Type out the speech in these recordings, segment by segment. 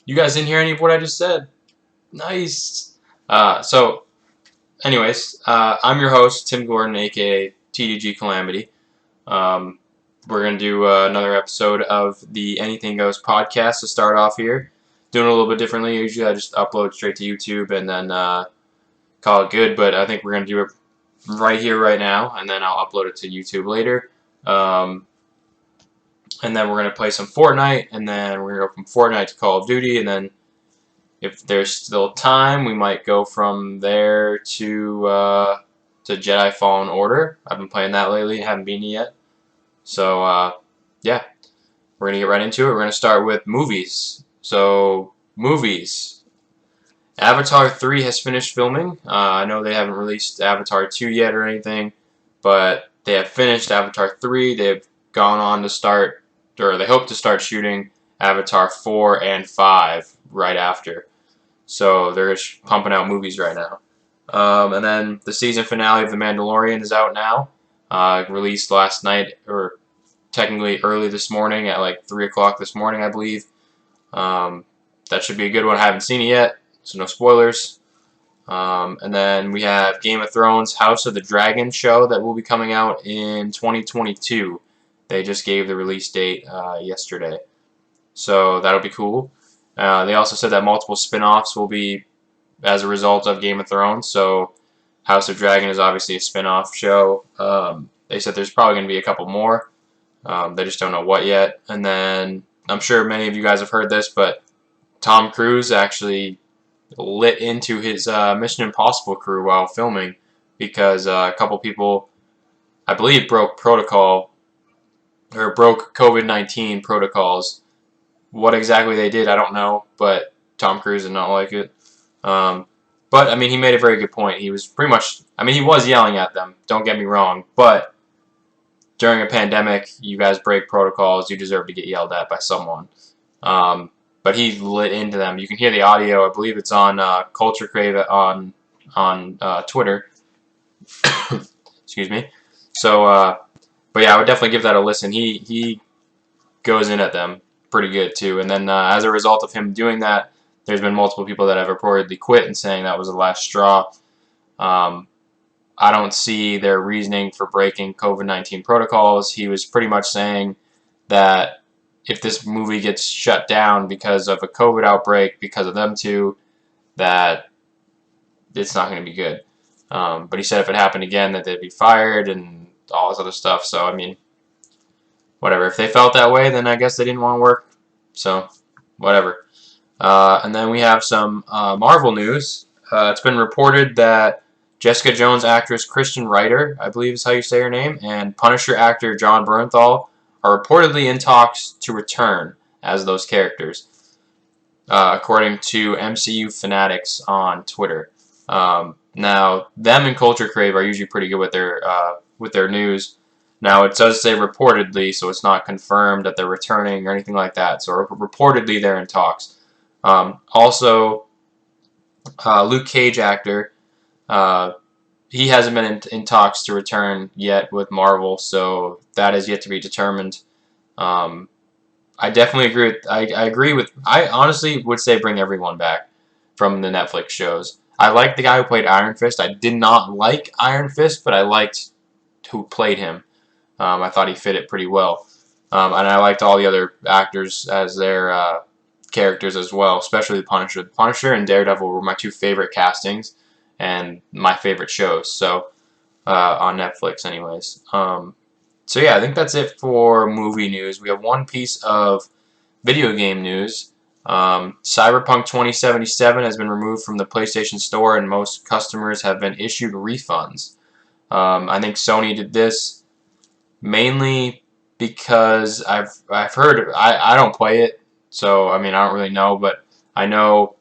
You guys didn't hear any of what I just said. Nice. Anyways, I'm your host, Tim Gordon, aka TDG Calamity. Um, we're gonna do another episode of the Anything Goes podcast to start off here. Doing it a little bit differently. Usually, I just upload straight to YouTube and then call it good. But I think we're gonna do it right here, right now, and then I'll upload it to YouTube later. Um, and then we're gonna play some Fortnite, and then we're gonna go from Fortnite to Call of Duty, and then if there's still time, we might go from there to Jedi Fallen Order. I've been playing that lately, haven't beaten it yet. So yeah, we're gonna get right into it. We're gonna start with movies. So movies. Avatar 3 has finished filming. I know they haven't released Avatar 2 yet or anything, but they have finished Avatar 3. They've gone on to start, or they hope to start shooting Avatar 4 and 5 right after. So they're just pumping out movies right now. And then the season finale of The Mandalorian is out now. Released last night, or technically early this morning at like 3 o'clock this morning, I believe. That should be a good one. I haven't seen it yet, so no spoilers. And then we have Game of Thrones House of the Dragon show that will be coming out in 2022. They just gave the release date yesterday. So that'll be cool. They also said that multiple spin-offs will be as a result of Game of Thrones. So House of Dragon is obviously a spin-off show. They said there's probably going to be a couple more. They just don't know what yet. And then I'm sure many of you guys have heard this, but Tom Cruise actually lit into his Mission Impossible crew while filming because a couple people, I believe, broke COVID-19 protocols. What exactly they did, I don't know, but Tom Cruise did not like it. But, I mean, he made a very good point. He was pretty much, I mean, he was yelling at them, don't get me wrong, but during a pandemic, you guys break protocols, you deserve to get yelled at by someone. But he lit into them. You can hear the audio, I believe it's on Culture Crave on Twitter. Excuse me. So, but yeah, I would definitely give that a listen. He goes in at them pretty good too. And then as a result of him doing that, there's been multiple people that have reportedly quit and saying that was the last straw. I don't see their reasoning for breaking COVID-19 protocols. He was pretty much saying that if this movie gets shut down because of a COVID outbreak, because of them two, that it's not going to be good. But he said if it happened again, that they'd be fired and all this other stuff. So, I mean, whatever. If they felt that way, then I guess they didn't want to work. So, whatever. And then we have some Marvel news. It's been reported that Jessica Jones actress Kristen Ritter, I believe is how you say her name, and Punisher actor Jon Bernthal are reportedly in talks to return as those characters, according to MCU Fanatics on Twitter. Now, them and Culture Crave are usually pretty good with their news. Now, it does say reportedly, so it's not confirmed that they're returning or anything like that. So reportedly, they're in talks. Also, Luke Cage actor, he hasn't been in talks to return yet with Marvel, so that is yet to be determined. I definitely agree with. I agree with. I honestly would say bring everyone back from the Netflix shows. I like the guy who played Iron Fist. I did not like Iron Fist, but I liked who played him. I thought he fit it pretty well, and I liked all the other actors as their characters as well, especially the Punisher. The Punisher and Daredevil were my two favorite castings and my favorite shows. So on Netflix, anyways. So yeah, I think that's it for movie news. We have one piece of video game news. Cyberpunk 2077 has been removed from the PlayStation Store, and most customers have been issued refunds. I think Sony did this mainly because I've heard I don't play it, so I mean I don't really know, but I know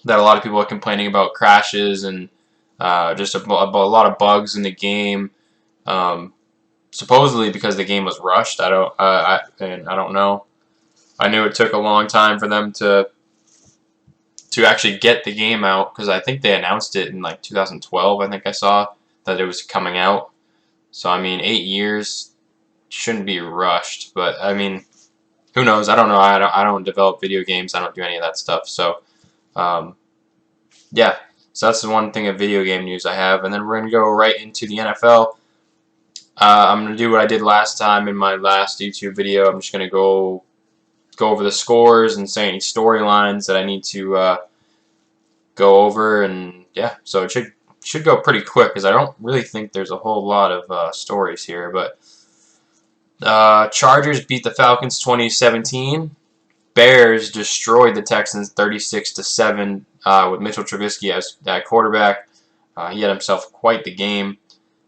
that a lot of people are complaining about crashes and just a lot of bugs in the game. Supposedly because the game was rushed. I don't know. I knew it took a long time for them to actually get the game out because I think they announced it in like 2012. I think I saw that it was coming out. So I mean, 8 years shouldn't be rushed. But I mean, who knows? I don't know. I don't develop video games. I don't do any of that stuff. So, um, yeah. So that's the one thing of video game news I have. And then we're going to go right into the NFL. I'm going to do what I did last time in my last YouTube video. I'm just going to go over the scores and say any storylines that I need to go over. And yeah, so it should go pretty quick because I don't really think there's a whole lot of stories here. But Chargers beat the Falcons 20-17. Bears destroyed the Texans 36-7 with Mitchell Trubisky as that quarterback. He had himself quite the game.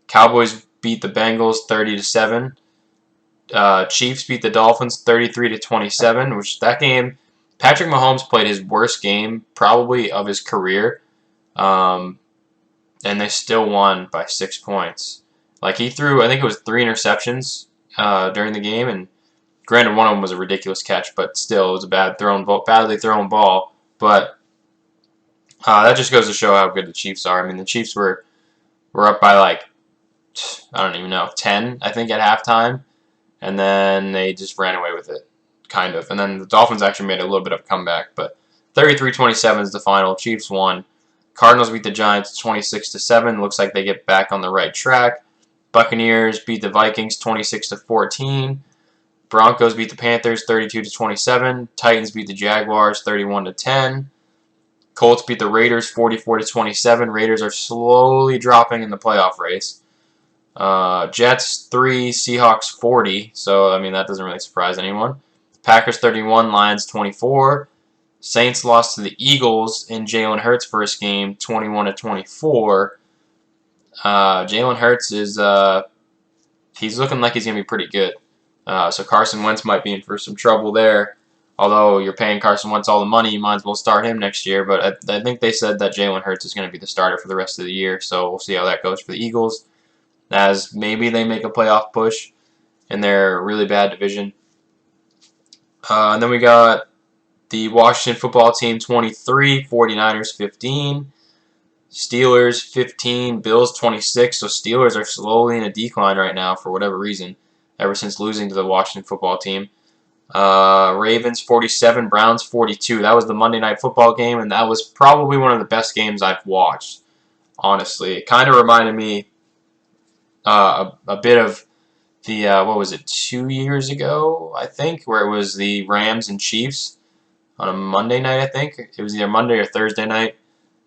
Cowboys beat the Bengals 30-7. Chiefs beat the Dolphins 33-27, which that game, Patrick Mahomes played his worst game probably of his career, and they still won by 6 points. Like he threw, I think it was 3 interceptions during the game, and granted one of them was a ridiculous catch, but still it was a badly thrown ball. But that just goes to show how good the Chiefs are. I mean, the Chiefs were up by like, I don't even know, 10 I think at halftime. And then they just ran away with it, kind of. And then the Dolphins actually made a little bit of a comeback. But 33-27 is the final. Chiefs won. Cardinals beat the Giants 26-7. Looks like they get back on the right track. Buccaneers beat the Vikings 26-14. Broncos beat the Panthers 32-27. Titans beat the Jaguars 31-10. Colts beat the Raiders 44-27. Raiders are slowly dropping in the playoff race. Jets 3, Seahawks 40. So, I mean, that doesn't really surprise anyone. Packers 31, Lions 24. Saints lost to the Eagles in Jalen Hurts' first game, 21-24. Jalen Hurts is he's looking like he's going to be pretty good. So Carson Wentz might be in for some trouble there. Although you're paying Carson Wentz all the money, you might as well start him next year. But I think they said that Jalen Hurts is going to be the starter for the rest of the year. So we'll see how that goes for the Eagles, as maybe they make a playoff push in their really bad division. And then we got the Washington football team 23, 49ers 15, Steelers 15, Bills 26. So Steelers are slowly in a decline right now for whatever reason, ever since losing to the Washington football team. Ravens 47, Browns 42. That was the Monday Night Football game, and that was probably one of the best games I've watched, honestly. It kind of reminded me a bit of the, what was it, 2 years ago, I think, where it was the Rams and Chiefs on a Monday night, I think. It was either Monday or Thursday night,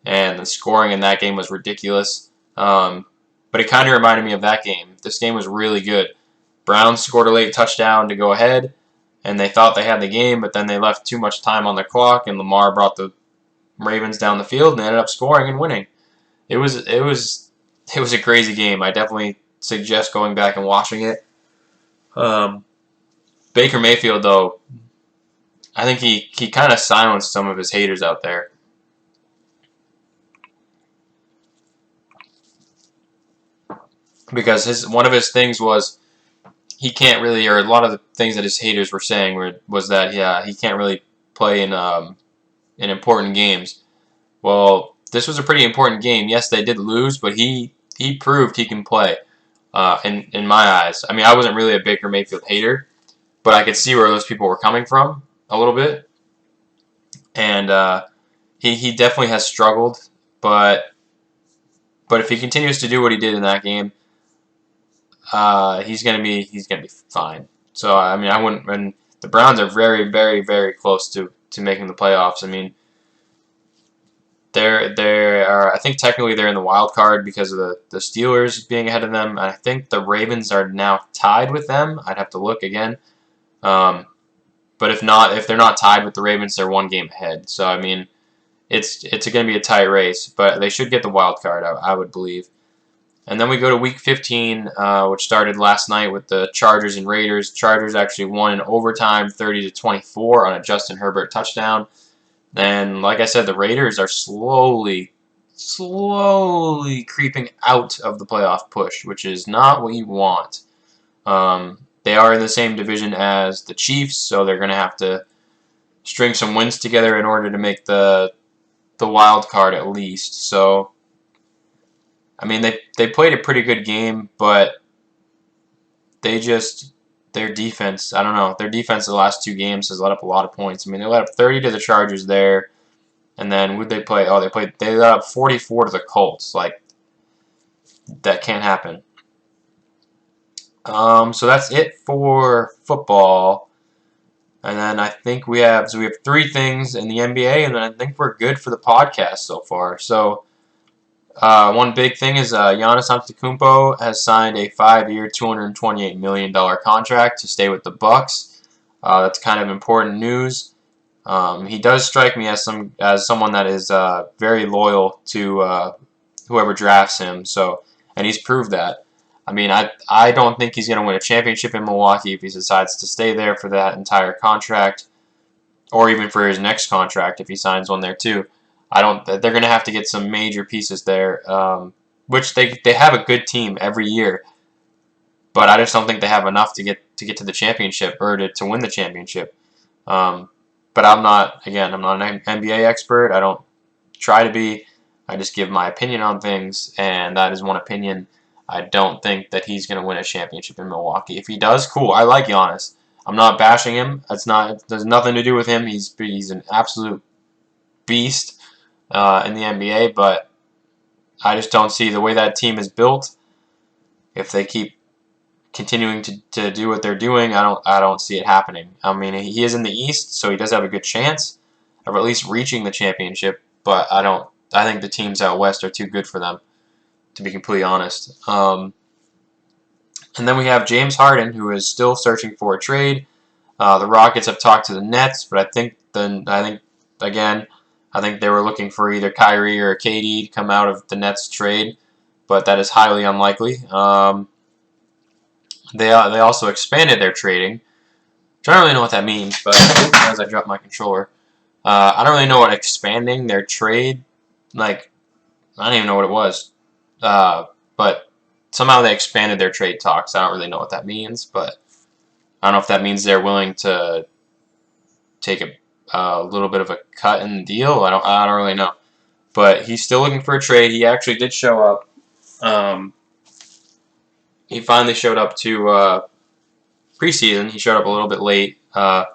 and the scoring in that game was ridiculous. But it kind of reminded me of that game. This game was really good. Browns scored a late touchdown to go ahead, and they thought they had the game, but then they left too much time on the clock, and Lamar brought the Ravens down the field and they ended up scoring and winning. It was a crazy game. I definitely suggest going back and watching it. Baker Mayfield, though, I think he kind of silenced some of his haters out there. Because one of his things was he can't really, or a lot of the things that his haters were saying was that he can't really play in important games. Well, this was a pretty important game. Yes, they did lose, but he proved he can play. In my eyes, I mean, I wasn't really a Baker Mayfield hater, but I could see where those people were coming from a little bit. And he definitely has struggled, but if he continues to do what he did in that game, he's gonna be fine. So I mean, I wouldn't. And the Browns are very, very, very close to making the playoffs. I mean, I think technically they're in the wild card because of the Steelers being ahead of them. And I think the Ravens are now tied with them. I'd have to look again. But if they're not tied with the Ravens, they're one game ahead. So I mean, it's going to be a tight race, but they should get the wild card, I would believe. And then we go to Week 15, which started last night with the Chargers and Raiders. Chargers actually won in overtime, 30-24 on a Justin Herbert touchdown. And like I said, the Raiders are slowly creeping out of the playoff push, which is not what you want. They are in the same division as the Chiefs, so they're going to have to string some wins together in order to make the wild card at least. So, I mean, they played a pretty good game, but they just their defense, I don't know. Their defense the last 2 games has let up a lot of points. I mean, they let up 30 to the Chargers there, and then who'd they play? Oh, they let up 44 to the Colts. Like, that can't happen. So that's it for football. And then I think we have 3 things in the NBA, and then I think we're good for the podcast so far. So one big thing is Giannis Antetokounmpo has signed a 5-year, $228 million contract to stay with the Bucks. That's kind of important news. He does strike me as someone that is very loyal to whoever drafts him. So, and he's proved that. I mean, I don't think he's going to win a championship in Milwaukee if he decides to stay there for that entire contract, or even for his next contract if he signs one there too. They're going to have to get some major pieces there, which they have a good team every year, but I just don't think they have enough to get to the championship or to win the championship. But I'm not an NBA expert. I don't try to be. I just give my opinion on things, and that is one opinion. I don't think that he's going to win a championship in Milwaukee. If he does, cool. I like Giannis. I'm not bashing him. There's nothing to do with him. He's an absolute beast in the NBA, but I just don't see the way that team is built. If they keep continuing to do what they're doing, I don't see it happening. I mean, he is in the East, so he does have a good chance of at least reaching the championship, but I think the teams out West are too good for them, to be completely honest. And then we have James Harden, who is still searching for a trade. The Rockets have talked to the Nets, but I think they were looking for either Kyrie or KD to come out of the Nets trade, but that is highly unlikely. They also expanded their trading. I don't really know what that means, but as I drop my controller, I don't really know what expanding their trade, like, I don't even know what it was. But somehow they expanded their trade talks. I don't really know what that means, but I don't know if that means they're willing to take a little bit of a cut in the deal. I don't really know. But he's still looking for a trade. He actually did show up. He finally showed up to preseason. He showed up a little bit late, a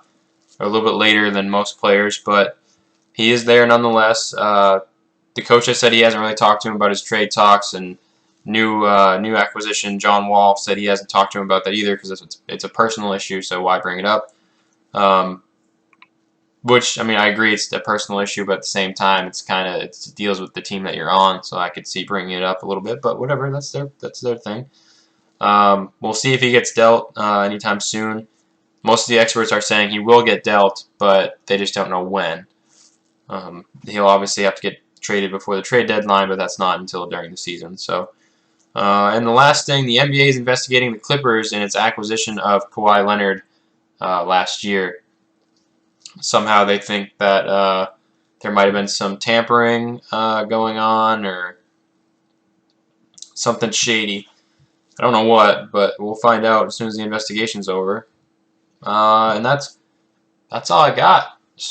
little bit later than most players, but he is there nonetheless. The coach has said he hasn't really talked to him about his trade talks, and new acquisition John Wall said he hasn't talked to him about that either because it's a personal issue, so why bring it up? Which, I mean, I agree it's a personal issue, but at the same time, it deals with the team that you're on, so I could see bringing it up a little bit, but whatever, that's their thing. We'll see if he gets dealt anytime soon. Most of the experts are saying he will get dealt, but they just don't know when. He'll obviously have to get traded before the trade deadline, but that's not until during the season. So, and the last thing, the NBA is investigating the Clippers in its acquisition of Kawhi Leonard last year. Somehow they think that there might have been some tampering going on or something shady. I don't know what, but we'll find out as soon as the investigation's over. And that's all I got.